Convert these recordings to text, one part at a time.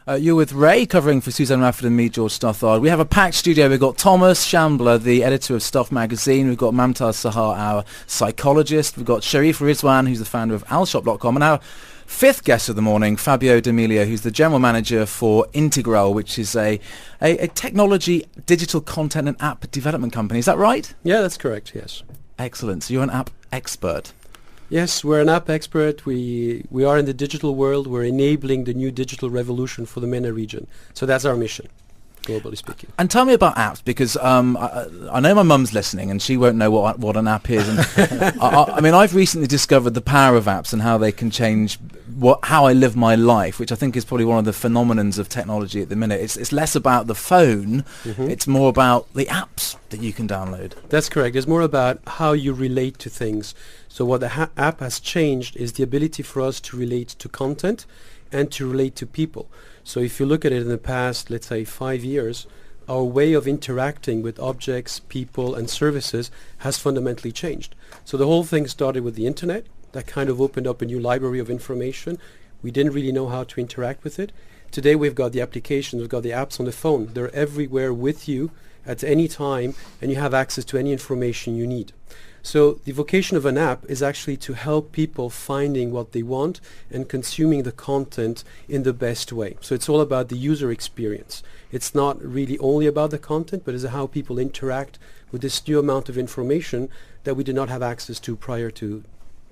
You're with Ray, covering for Suzanne Rafford and me, George Stothard. We have a packed studio. We've got Thomas Shambler, the editor of Stuff Magazine. We've got Mamtaz Sahar, our psychologist. We've got Sharif Rizwan, who's the founder of alshop.com. And our fifth guest of the morning, Fabio D'Amelio, who's the general manager for Integral, which is a technology, digital content and app development company. Is that right? Yeah, that's correct, yes. Excellent. So you're an app expert. Yes, we're an app expert. We are in the digital world. We're enabling the new digital revolution for the MENA region. So that's our mission, globally speaking. And tell me about apps, because I know my mum's listening and she won't know what an app is. And I mean, I've recently discovered the power of apps and how they can change how I live my life, which I think is probably one of the phenomenons of technology at the minute. It's less about the phone, it's more about the apps that you can download. That's correct. It's more about how you relate to things. So what the app has changed is the ability for us to relate to content and to relate to people. So if you look at it in the past, let's say 5 years, our way of interacting with objects, people and services has fundamentally changed. So the whole thing started with the internet. That kind of opened up a new library of information. We didn't really know how to interact with it. Today we've got the applications, we've got the apps on the phone. They're everywhere with you at any time, and you have access to any information you need. So the vocation of an app is actually to help people finding what they want and consuming the content in the best way. So it's all about the user experience. It's not really only about the content, but it's how people interact with this new amount of information that we did not have access to prior to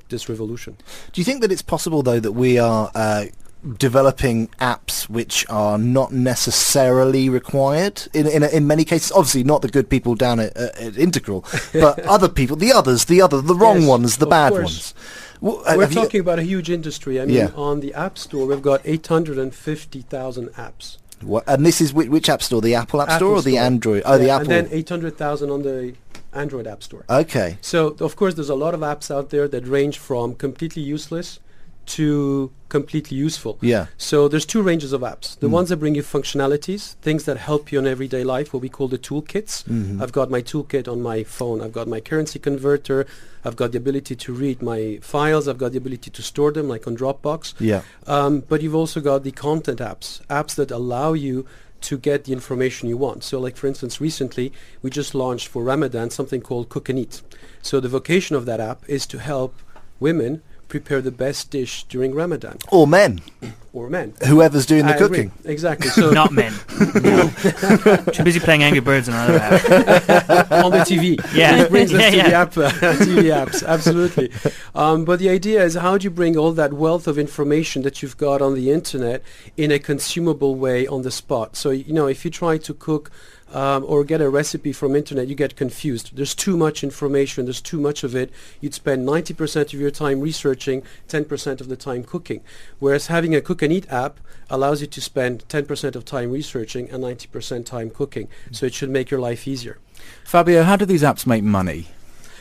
this revolution. Do you think that it's possible, though, that we are developing apps which are not necessarily required in many cases? Obviously not the good people down at Integral, but other people, the wrong ones, the bad ones. We're talking about a huge industry. I mean, on the App Store, we've got 850,000 apps. And this is which App Store? The Apple App Store or the Android? Oh, the Apple. And then 800,000 on the Android App Store. Okay. So, of course, there's a lot of apps out there that range from completely useless to completely useful. Yeah. So there's two ranges of apps. The ones that bring you functionalities, things that help you in everyday life, what we call the toolkits. I've got my toolkit on my phone. I've got my currency converter. I've got the ability to read my files. I've got the ability to store them, like on Dropbox. Yeah. But you've also got the content apps that allow you to get the information you want. So like, for instance, recently we just launched for Ramadan something called Cook and Eat. So the vocation of that app is to help women prepare the best dish during Ramadan. Or men. Or men. Whoever's doing the cooking. Agree. Exactly. So not men. No. Too busy playing Angry Birds on another app. On the TV. Yeah. It brings us to the app, TV apps. Absolutely. But the idea is, how do you bring all that wealth of information that you've got on the internet in a consumable way on the spot? So, if you try to cook or get a recipe from internet, you get confused. There's too much information. There's too much of it. You'd spend 90% of your time researching, 10% of the time cooking. Whereas having a Cook and Eat app allows you to spend 10% of time researching and 90% time cooking. So it should make your life easier. Fabio, how do these apps make money?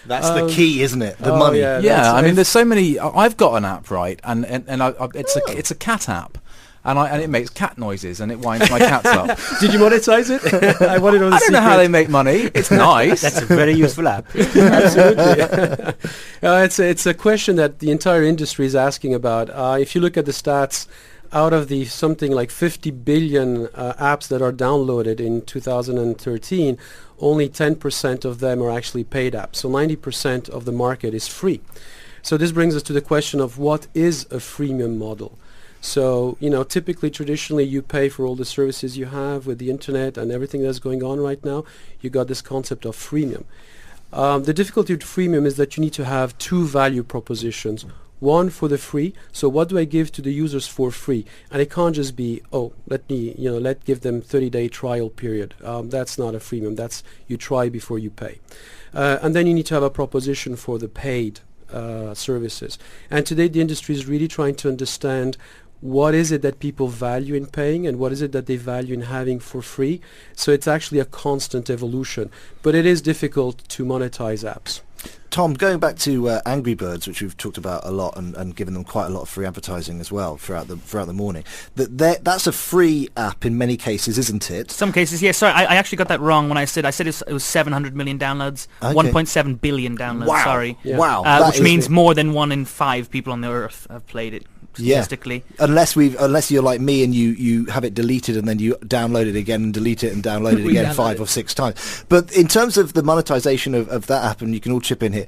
That's the key, isn't it? The money. Yeah, I mean, there's so many. I've got an app, right, and it's a cat app. And it makes cat noises and it winds my cats up. Did you monetize it? I don't know how they make money. It's nice. That's a very useful app. Absolutely. It's a question that the entire industry is asking about. If you look at the stats, out of the something like 50 billion apps that are downloaded in 2013, only 10% of them are actually paid apps. So 90% of the market is free. So this brings us to the question of what is a freemium model. So, typically, traditionally, you pay for all the services you have with the internet and everything that's going on right now. You got this concept of freemium. The difficulty with freemium is that you need to have two value propositions. One for the free. So what do I give to the users for free? And it can't just be, let's give them 30-day trial period. That's not a freemium. That's you try before you pay. And then you need to have a proposition for the paid services. And today the industry is really trying to understand what is it that people value in paying and what is it that they value in having for free. So it's actually a constant evolution, but it is difficult to monetize apps. Tom, going back to Angry Birds, which we've talked about a lot and given them quite a lot of free advertising as well throughout the morning, that's a free app in many cases, isn't it? Some cases, yes. Sorry, I actually got that wrong when I said it was 700 million downloads, okay. 1.7 billion downloads, wow. sorry. Yeah. Wow. Which means more than 1 in 5 people on the earth have played it. statistically. Unless you're like me and you have it deleted and then you download it again and delete it and download it again 5 or 6 times. But in terms of the monetization of that app, and you can all chip in here,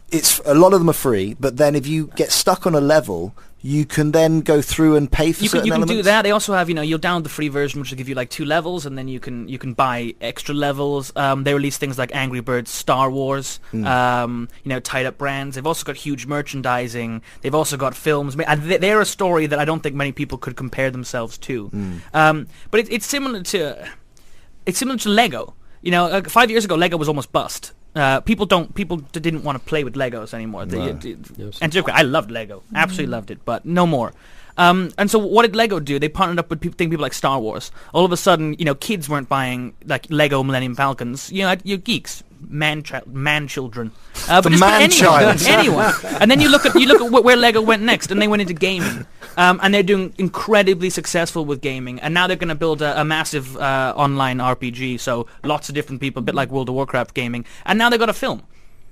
it's a lot of them are free, but then if you get stuck on a level, you can then go through and pay for certain elements. You can do that. They also have, you'll download the free version, which will give you like 2 levels, and then you can buy extra levels. They release things like Angry Birds, Star Wars, tied up brands. They've also got huge merchandising. They've also got films. And they're a story that I don't think many people could compare themselves to. But it's similar to Lego. 5 years ago, Lego was almost bust. People didn't want to play with Legos anymore. And I loved Lego, absolutely loved it, but no more. And so what did Lego do? They partnered up with people like Star Wars. All of a sudden, kids weren't buying like Lego Millennium Falcons. You're geeks, man children. The man child, anyone. And then you look at where Lego went next, and they went into gaming. And they're doing incredibly successful with gaming. And now they're going to build a massive online RPG. So lots of different people, a bit like World of Warcraft gaming. And now they've got a film.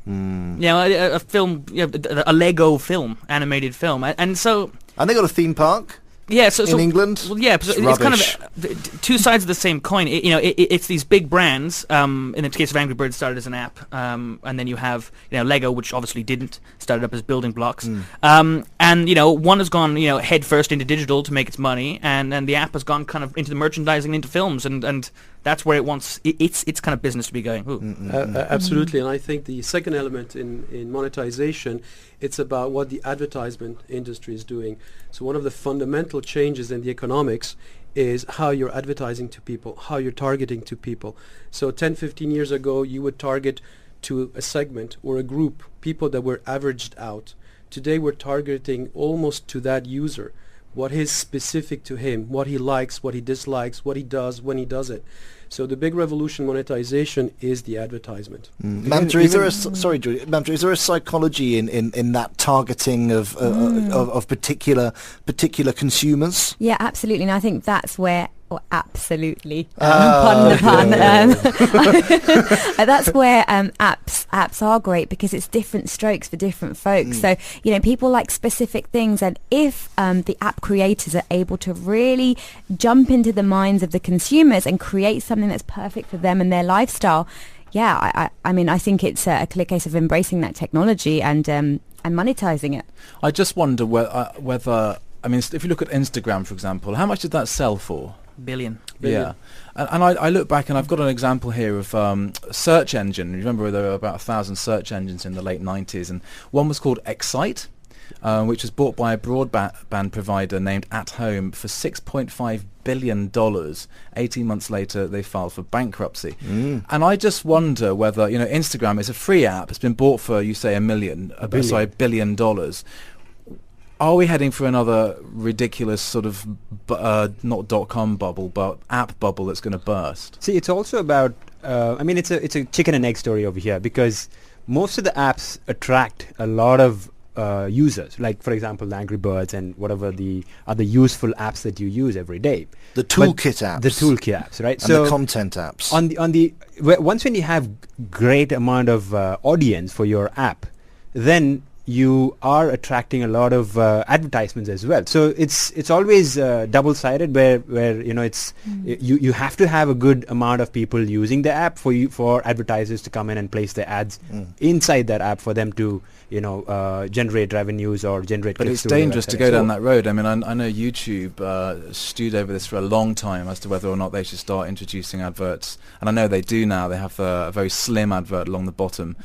A film, a Lego film, animated film. And they got a theme park. Yeah, in England. Well, yeah, so it's kind of two sides of the same coin. It's these big brands. In the case of Angry Birds, started as an app, and then you have Lego, which obviously didn't, started up as building blocks. And one has gone head first into digital to make its money, and the app has gone kind of into the merchandising, into films, and that's where it wants its kind of business to be going. Absolutely, and I think the second element in monetization, it's about what the advertisement industry is doing. So one of the fundamental changes in the economics is how you're advertising to people, how you're targeting to people. So 10, 15 years ago, you would target to a segment or a group, people that were averaged out. Today, we're targeting almost to that user, what is specific to him, what he likes, what he dislikes, what he does, when he does it. So the big revolution monetization is the advertisement. Mamta, is there a psychology in that targeting of particular consumers? Yeah, absolutely. And I think that's where absolutely. Pardon the pun. That's where apps are great, because it's different strokes for different folks. So, people like specific things, and if the app creators are able to really jump into the minds of the consumers and create something that's perfect for them and their lifestyle, I think it's a clear case of embracing that technology and monetizing it. I just wonder whether if you look at Instagram, for example, how much did that sell for? Billion. Yeah, and I look back, and I've got an example here of search engine. Remember, there were about 1,000 search engines in the late 90s, and one was called Excite, which was bought by a broadband provider named At Home for $6.5 billion. 18 months later, they filed for bankruptcy. And I just wonder whether, Instagram is a free app. It's been bought for, you say, $1 billion. Are we heading for another ridiculous sort of, not .com bubble, but app bubble that's going to burst? See, it's also about, it's a chicken and egg story over here, because most of the apps attract a lot of users, like, for example, the Angry Birds and whatever the other useful apps that you use every day. The toolkit apps. The toolkit apps, right? And the content apps. Once when you have great amount of audience for your app, then you are attracting a lot of advertisements as well. So it's always double-sided, where it's you have to have a good amount of people using the app for advertisers to come in and place their ads inside that app for them to generate revenues or generate. But it's dangerous to go down that road. I know YouTube stewed over this for a long time as to whether or not they should start introducing adverts, and I know they do now. They have a very slim advert along the bottom.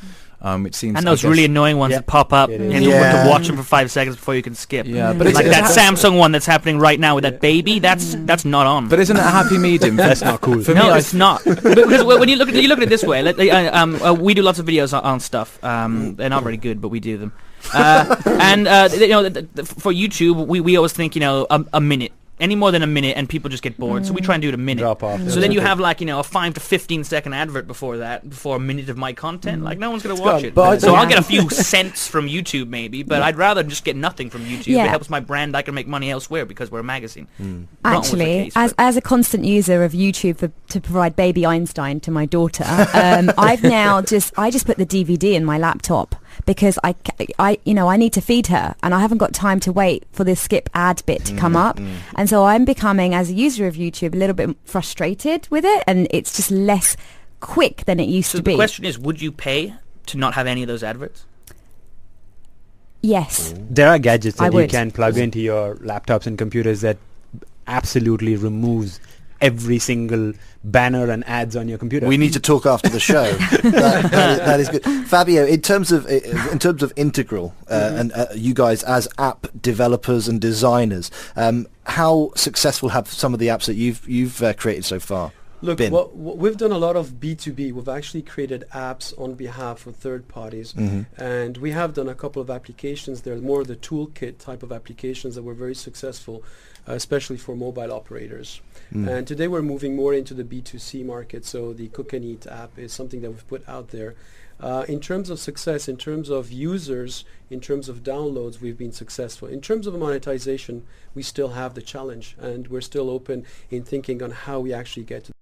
Which seems, and those really annoying ones that pop up, and you have to watch them for 5 seconds before you can skip. Yeah, but like that Samsung one that's happening right now with that baby. That's not on. But isn't it a happy medium? That's not cool. For me, it's not. Because when you look at it this way, we do lots of videos on stuff. They're not very good, but we do them. And for YouTube, we always think a minute. Any more than a minute, and people just get bored. So we try and do it a minute. Drop off. So then you have a 5 to 15 second advert before a minute of my content. Like, no one's going to watch it. So I'll get a few cents from YouTube maybe, but I'd rather just get nothing from YouTube. It helps my brand. I can make money elsewhere because we're a magazine. Actually, as a constant user of YouTube to provide baby Einstein to my daughter, I just put the DVD in my laptop. because I need to feed her, and I haven't got time to wait for this skip ad bit to come up. And so I'm becoming, as a user of YouTube, a little bit frustrated with it, and it's just less quick than it used to be. So the question is, would you pay to not have any of those adverts? Yes. There are gadgets that you would. can plug into your laptops and computers that absolutely removes every single banner and ads on your computer. We need to talk after the show. that is good. Fabio, in terms of Integral, and you guys as app developers and designers, how successful have some of the apps that you've created so far? Look, what we've done a lot of B2B. We've actually created apps on behalf of third parties, and we have done a couple of applications. They're more the toolkit type of applications that were very successful, especially for mobile operators. And today we're moving more into the B2C market, so the Cook and Eat app is something that we've put out there. In terms of success, in terms of users, in terms of downloads, we've been successful. In terms of monetization, we still have the challenge, and we're still open in thinking on how we actually get to